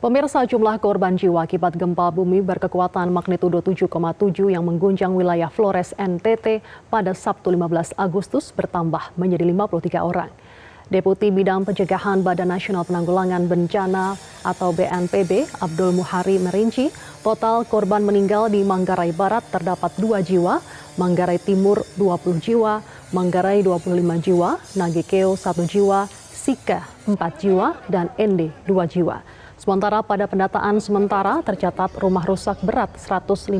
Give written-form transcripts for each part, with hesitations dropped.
Pemirsa, jumlah korban jiwa akibat gempa bumi berkekuatan magnitudo 7,7 yang mengguncang wilayah Flores, NTT pada Sabtu 15 Agustus bertambah menjadi 53 orang. Deputi Bidang Pencegahan Badan Nasional Penanggulangan Bencana atau BNPB, Abdul Muhari merinci, total korban meninggal di Manggarai Barat terdapat 2 jiwa, Manggarai Timur 20 jiwa, Manggarai 25 jiwa, Nagekeo 1 jiwa, Sika 4 jiwa, dan Ende 2 jiwa. Sementara pada pendataan sementara tercatat rumah rusak berat 154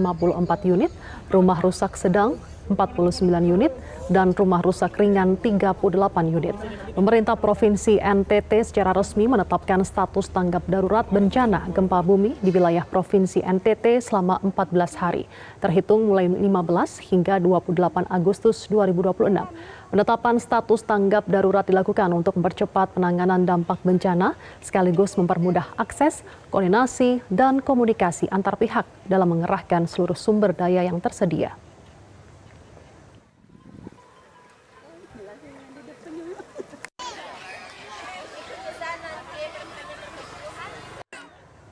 unit, rumah rusak sedang 49 unit, dan rumah rusak ringan 38 unit. Pemerintah Provinsi NTT secara resmi menetapkan status tanggap darurat bencana gempa bumi di wilayah Provinsi NTT selama 14 hari, terhitung mulai 15 hingga 28 Agustus 2026. Penetapan status tanggap darurat dilakukan untuk mempercepat penanganan dampak bencana, sekaligus mempermudah akses, koordinasi, dan komunikasi antar pihak dalam mengerahkan seluruh sumber daya yang tersedia.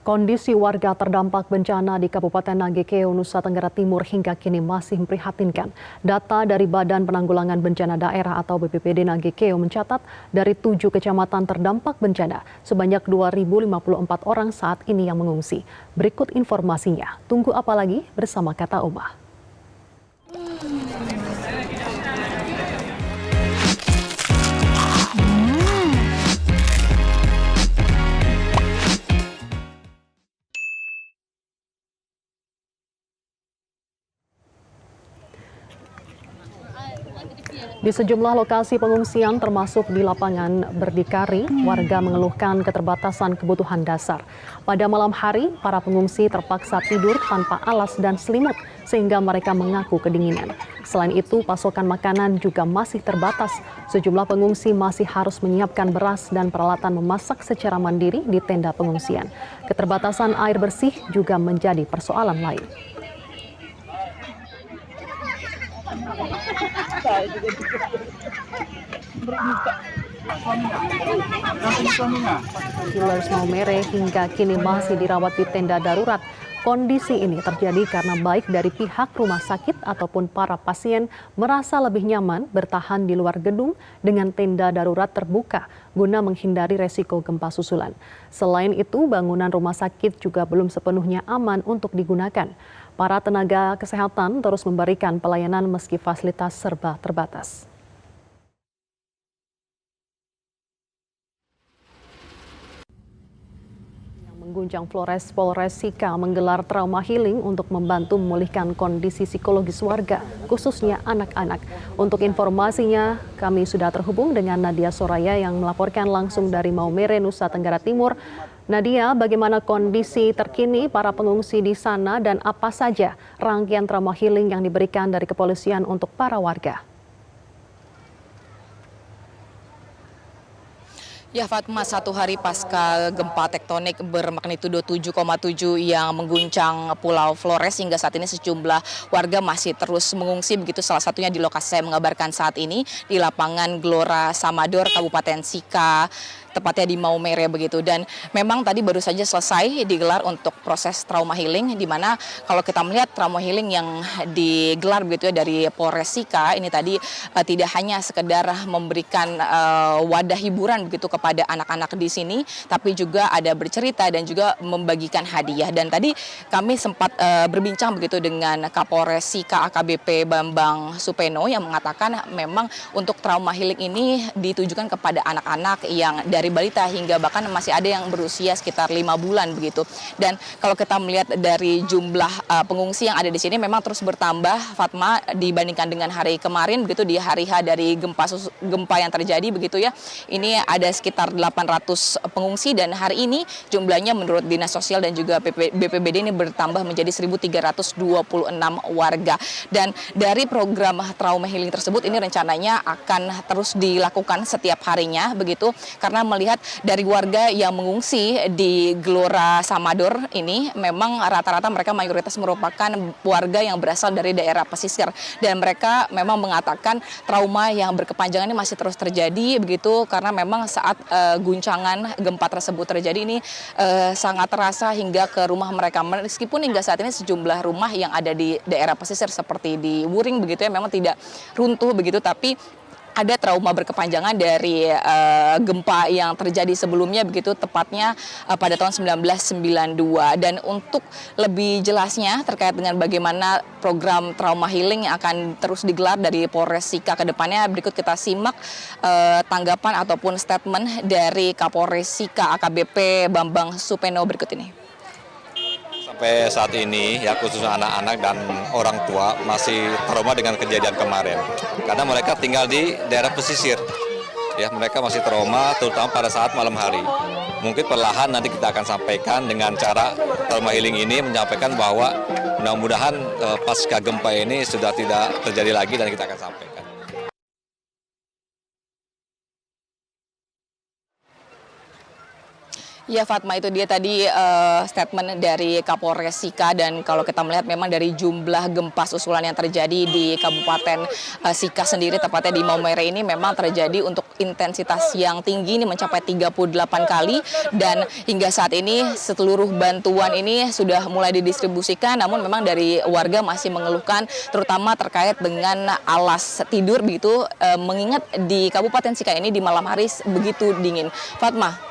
Kondisi warga terdampak bencana di Kabupaten Nagekeo, Nusa Tenggara Timur hingga kini masih memprihatinkan. Data dari Badan Penanggulangan Bencana Daerah atau BPBD Nagekeo mencatat dari 7 kecamatan terdampak bencana, sebanyak 2.054 orang saat ini yang mengungsi. Berikut informasinya. Tunggu apa lagi bersama Kata Umah. Di sejumlah lokasi pengungsian termasuk di lapangan Berdikari, warga mengeluhkan keterbatasan kebutuhan dasar. Pada malam hari, para pengungsi terpaksa tidur tanpa alas dan selimut sehingga mereka mengaku kedinginan. Selain itu, pasokan makanan juga masih terbatas. Sejumlah pengungsi masih harus menyiapkan beras dan peralatan memasak secara mandiri di tenda pengungsian. Keterbatasan air bersih juga menjadi persoalan lain. Killers Maumere hingga kini masih dirawat di tenda darurat. Kondisi ini terjadi karena baik dari pihak rumah sakit ataupun para pasien merasa lebih nyaman bertahan di luar gedung dengan tenda darurat terbuka guna menghindari resiko gempa susulan. Selain itu, bangunan rumah sakit juga belum sepenuhnya aman untuk digunakan. Para tenaga kesehatan terus memberikan pelayanan meski fasilitas serba terbatas. Mengguncang Flores, Polres Sika menggelar trauma healing untuk membantu memulihkan kondisi psikologis warga, khususnya anak-anak. Untuk informasinya, kami sudah terhubung dengan Nadia Soraya yang melaporkan langsung dari Maumere, Nusa Tenggara Timur. Nadia, bagaimana kondisi terkini para pengungsi di sana dan apa saja rangkaian trauma healing yang diberikan dari kepolisian untuk para warga? Ya Fatma, 1 hari pasca gempa tektonik bermagnitudo 7,7 yang mengguncang Pulau Flores, hingga saat ini sejumlah warga masih terus mengungsi, begitu salah satunya di lokasi saya mengabarkan saat ini di lapangan Gelora Samador, Kabupaten Sika, tepatnya di Maumere begitu. Dan memang tadi baru saja selesai digelar untuk proses trauma healing, di mana kalau kita melihat trauma healing yang digelar begitu ya dari Polres Sika ini tadi tidak hanya sekedar memberikan wadah hiburan begitu kepada anak-anak di sini, tapi juga ada bercerita dan juga membagikan hadiah. Dan tadi kami sempat berbincang begitu dengan Kapolres Sika AKBP Bambang Supeno yang mengatakan memang untuk trauma healing ini ditujukan kepada anak-anak yang dari balita hingga bahkan masih ada yang berusia sekitar 5 bulan begitu. Dan kalau kita melihat dari jumlah pengungsi yang ada di sini memang terus bertambah Fatma dibandingkan dengan hari kemarin begitu, di hari H dari gempa yang terjadi begitu ya. Ini ada sekitar 800 pengungsi dan hari ini jumlahnya menurut Dinas Sosial dan juga BPBD ini bertambah menjadi 1.326 warga. Dan dari program trauma healing tersebut ini rencananya akan terus dilakukan setiap harinya begitu, karena melihat dari warga yang mengungsi di Gelora Samador ini, memang rata-rata mereka mayoritas merupakan warga yang berasal dari daerah pesisir, dan mereka memang mengatakan trauma yang berkepanjangan ini masih terus terjadi begitu, karena memang saat guncangan gempa tersebut terjadi ini sangat terasa hingga ke rumah mereka, meskipun hingga saat ini sejumlah rumah yang ada di daerah pesisir seperti di Wuring begitu ya memang tidak runtuh begitu, tapi ada trauma berkepanjangan dari gempa yang terjadi sebelumnya begitu, tepatnya pada tahun 1992. Dan untuk lebih jelasnya terkait dengan bagaimana program trauma healing yang akan terus digelar dari Polres Sika ke depannya, berikut kita simak tanggapan ataupun statement dari Kapolres Sika AKBP Bambang Supeno berikut ini. Sampai saat ini ya khususnya anak-anak dan orang tua masih trauma dengan kejadian kemarin, karena mereka tinggal di daerah pesisir ya, mereka masih trauma terutama pada saat malam hari. Mungkin perlahan nanti kita akan sampaikan dengan cara trauma healing ini, menyampaikan bahwa mudah-mudahan pasca gempa ini sudah tidak terjadi lagi, dan kita akan sampaikan. Ya Fatma, itu dia tadi statement dari Kapolres Sika, dan kalau kita melihat memang dari jumlah gempa susulan yang terjadi di Kabupaten Sika sendiri, tepatnya di Maumere ini memang terjadi untuk intensitas yang tinggi, ini mencapai 38 kali, dan hingga saat ini seluruh bantuan ini sudah mulai didistribusikan, namun memang dari warga masih mengeluhkan terutama terkait dengan alas tidur begitu, mengingat di Kabupaten Sika ini di malam hari begitu dingin. Fatma.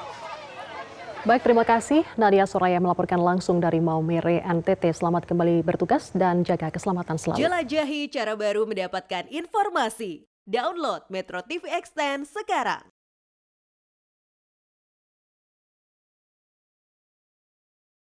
Baik, terima kasih. Nadia Soraya melaporkan langsung dari Maumere, NTT. Selamat kembali bertugas dan jaga keselamatan selalu. Jelajahi cara baru mendapatkan informasi. Download Metro TV Extend sekarang.